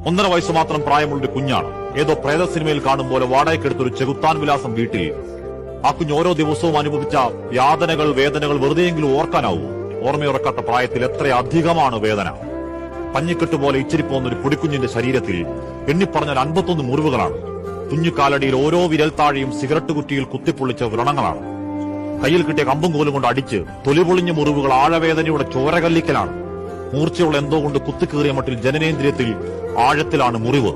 1.5 വയസ്സ് മാത്രം പ്രായമുള്ളൊരു കുഞ്ഞാണ്. ഏതോ പ്രേത സിനിമയിൽ കാണും പോലെ വാടകയ്ക്കെടുത്തൊരു ചെകുത്താൻ വിലാസം വീട്ടിൽ. ആ കുഞ്ഞ് ഓരോ ദിവസവും അനുഭവിച്ച യാതനകൾ, വേദനകൾ വെറുതെയെങ്കിലും ഓർക്കാനാവൂ. ഓർമ്മയുറക്കാത്ത പ്രായത്തിൽ എത്രയധികമാണ് വേദന. പഞ്ഞിക്കെട്ട് പോലെ ഇച്ചിരിപ്പോന്നൊരു പൊടിക്കുഞ്ഞിന്റെ ശരീരത്തിൽ എണ്ണിപ്പറഞ്ഞാൽ 51 മുറിവുകളാണ്. കുഞ്ഞുകാലടിയിൽ ഓരോ വിരൽത്താഴയും സിഗരറ്റ് കുറ്റിയിൽ കുത്തിപ്പൊള്ളിച്ച വ്രണങ്ങളാണ്. കയ്യിൽ കിട്ടിയ കമ്പും കോലും കൊണ്ട് അടിച്ച് തൊലിപൊളിഞ്ഞ മുറിവുകൾ ആഴവേദനയുടെ ചോരകല്ലിക്കലാണ്. മൂർച്ചയുള്ള എന്തോ കൊണ്ട് കുത്തിക്കേറിയ മട്ടിൽ ജനനേന്ദ്രിയത്തിൽ ആഴത്തിലാണ് മുറിവ്.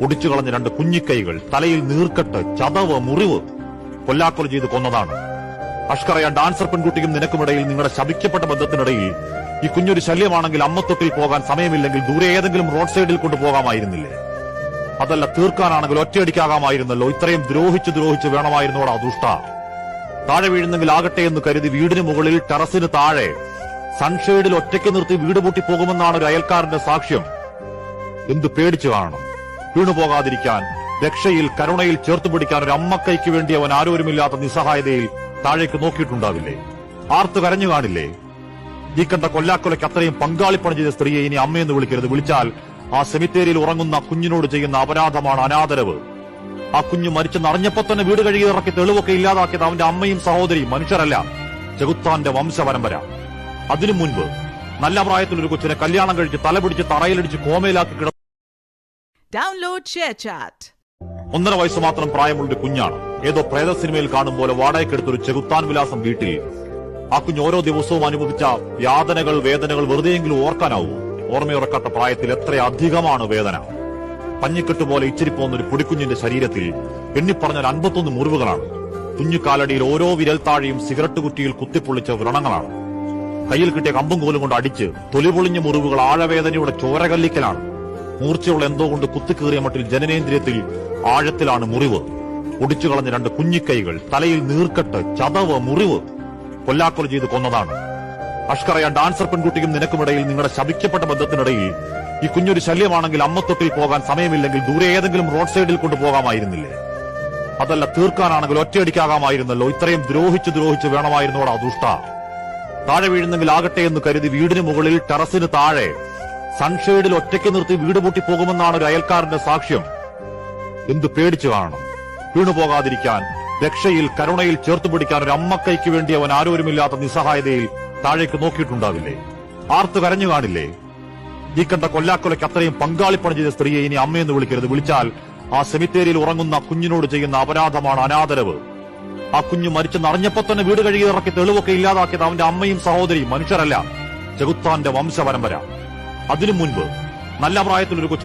ഒടിച്ചു കളഞ്ഞ 2 കുഞ്ഞിക്കൈകൾ, തലയിൽ നീർക്കെട്ട്, ചതവ്, മുറിവ്. കൊല്ലാക്കൊല ചെയ്ത് കൊന്നതാണ്. അഷ്കറയ ഡാൻസർ പെൺകുട്ടിക്കും നിനക്കുമിടയിൽ, നിങ്ങളുടെ ശപിക്കപ്പെട്ട ബന്ധത്തിനിടയിൽ ഈ കുഞ്ഞൊരു ശല്യമാണെങ്കിൽ അമ്മത്തൊട്ടിൽ പോകാൻ സമയമില്ലെങ്കിൽ ദൂരെ ഏതെങ്കിലും റോഡ് സൈഡിൽ കൊണ്ടുപോകാമായിരുന്നില്ലേ? അതല്ല, തീർക്കാനാണെങ്കിൽ ഒറ്റയടിക്കാകാമായിരുന്നല്ലോ. ഇത്രയും ദ്രോഹിച്ച് വേണമായിരുന്നോടാ ദുഷ്ട. താഴെ വീഴുന്നെങ്കിൽ ആകട്ടെ എന്ന് കരുതി വീടിന് മുകളിൽ ടെറസിന് താഴെ സൺഷെയ്ഡിൽ ഒറ്റയ്ക്ക് നിർത്തി വീട് പൂട്ടിപ്പോകുമെന്നാണ് ഒരു അയൽക്കാരന്റെ സാക്ഷ്യം. എന്ത് പേടിച്ചു കാണണം. വീണുപോകാതിരിക്കാൻ, രക്ഷയിൽ, കരുണയിൽ ചേർത്തുപിടിക്കാൻ ഒരു അമ്മക്കൈക്ക് വേണ്ടി അവൻ ആരോരുമില്ലാത്ത നിസ്സഹായതയിൽ താഴേക്ക് നോക്കിയിട്ടുണ്ടാവില്ലേ? ആർത്തു കരഞ്ഞു കാണില്ലേ? ഈ കണ്ട കൊല്ലാക്കൊലയ്ക്ക് അത്രയും പങ്കാളിപ്പണി ചെയ്ത സ്ത്രീയെ ഇനി അമ്മയെന്ന് വിളിക്കരുത്. വിളിച്ചാൽ ആ സെമിത്തേരിയിൽ ഉറങ്ങുന്ന കുഞ്ഞിനോട് ചെയ്യുന്ന അപരാധമാണ് അനാദരവ്. ആ കുഞ്ഞ് മരിച്ചെന്നറിഞ്ഞപ്പോ തന്നെ വീട് കഴുകി ഇറക്കി തെളിവൊക്കെ ഇല്ലാതാക്കിയത് അവന്റെ അമ്മയും സഹോദരിയും, മനുഷ്യരല്ല, ചെകുത്താന്റെ വംശപരമ്പര. അതിനു മുൻപ് നല്ല പ്രായത്തിലൊരു കൊച്ചിനെ കല്യാണം കഴിച്ച് തലപിടിച്ച് തറയിലടിച്ച് കോമയിലാക്കി കിടന്നു. 1.5 വയസ്സ് മാത്രം പ്രായമുള്ളൊരു കുഞ്ഞാണ്. ഏതോ പ്രേത സിനിമയിൽ കാണും പോലെ വാടകയ്ക്കെടുത്തൊരു ചെകുത്താൻ വിലാസം വീട്ടിൽ. ആ കുഞ്ഞ് ഓരോ ദിവസവും അനുഭവിച്ച യാതനകൾ, വേദനകൾ വെറുതെയെങ്കിലും ഓർക്കാനാവൂ. ഓർമ്മയുറക്കാത്ത പ്രായത്തിൽ എത്രയധികമാണ് വേദന. പഞ്ഞിക്കെട്ട് പോലെ ഇച്ചിരിപ്പോന്നൊരു പൊടിക്കുഞ്ഞിന്റെ ശരീരത്തിൽ എണ്ണിപ്പറഞ്ഞാൽ 51 മുറിവുകളാണ്. കുഞ്ഞുകാലടിയിൽ ഓരോ വിരൽത്താഴയും സിഗരറ്റ് കുറ്റിയിൽ കുത്തിപ്പൊള്ളിച്ച വ്രണങ്ങളാണ്. കയ്യിൽ കിട്ടിയ കമ്പും കോലും കൊണ്ട് അടിച്ച് തൊലിപൊളിഞ്ഞ മുറിവുകൾ ആഴവേദനയുടെ ചോരകല്ലിക്കലാണ്. മൂർച്ചയുള്ള എന്തോ കൊണ്ട് കുത്തിക്കേറിയ മട്ടിൽ ജനനേന്ദ്രിയത്തിൽ ആഴത്തിലാണ് മുറിവ്. ഒടിച്ചു കളഞ്ഞ 2 കുഞ്ഞിക്കൈകൾ, തലയിൽ നീർക്കെട്ട്, ചതവ്, മുറിവ്. കൊല്ലാക്കൊല ചെയ്ത് കൊന്നതാണ്. അഷ്കറയ ഡാൻസർ പെൺകുട്ടിക്കും നിനക്കുമിടയിൽ, നിങ്ങളുടെ ശപിക്കപ്പെട്ട ബന്ധത്തിനിടയിൽ ഈ കുഞ്ഞൊരു ശല്യമാണെങ്കിൽ അമ്മത്തൊട്ടിൽ പോകാൻ സമയമില്ലെങ്കിൽ ദൂരെ ഏതെങ്കിലും റോഡ് സൈഡിൽ കൊണ്ടുപോകാമായിരുന്നില്ലേ? അതല്ല, തീർക്കാനാണെങ്കിൽ ഒറ്റയടിക്കാകാമായിരുന്നല്ലോ. ഇത്രയും ദ്രോഹിച്ച് വേണമായിരുന്നോടാ ദുഷ്ട. താഴെ വീഴുന്നെങ്കിൽ ആകട്ടെ എന്ന് കരുതി വീടിന് മുകളിൽ ടെറസിന് താഴെ സൺഷെയ്ഡിൽ ഒറ്റയ്ക്ക് നിർത്തി വീട് പൂട്ടിപ്പോകുമെന്നാണ് ഒരു അയൽക്കാരന്റെ സാക്ഷ്യം. എന്ത് പേടിച്ചു കാണണം. വീണുപോകാതിരിക്കാൻ, രക്ഷയിൽ, കരുണയിൽ ചേർത്തുപിടിക്കാൻ ഒരു അമ്മക്കൈക്ക് വേണ്ടി അവൻ ആരോരുമില്ലാത്ത നിസ്സഹായതയിൽ താഴേക്ക് നോക്കിയിട്ടുണ്ടാവില്ലേ? ആർത്തു കരഞ്ഞു കാണില്ലേ? ഈ കണ്ട കൊല്ലാക്കൊലയ്ക്ക് അത്രയും പങ്കാളിപ്പണി ചെയ്ത സ്ത്രീയെ ഇനി അമ്മയെന്ന് വിളിക്കരുത്. വിളിച്ചാൽ ആ സെമിത്തേരിയിൽ ഉറങ്ങുന്ന കുഞ്ഞിനോട് ചെയ്യുന്ന അപരാധമാണ് അനാദരവ്. ആ കുഞ്ഞ് മരിച്ചെന്നറിഞ്ഞപ്പോ തന്നെ വീട് കഴുകി ഇറക്കി തെളിവൊക്കെ ഇല്ലാതാക്കിയത് അവന്റെ അമ്മയും സഹോദരിയും, മനുഷ്യരല്ല, ചെകുത്താന്റെ വംശപരമ്പര. അതിനു മുൻപ് നല്ല പ്രായത്തിലൊരു കൊച്ചു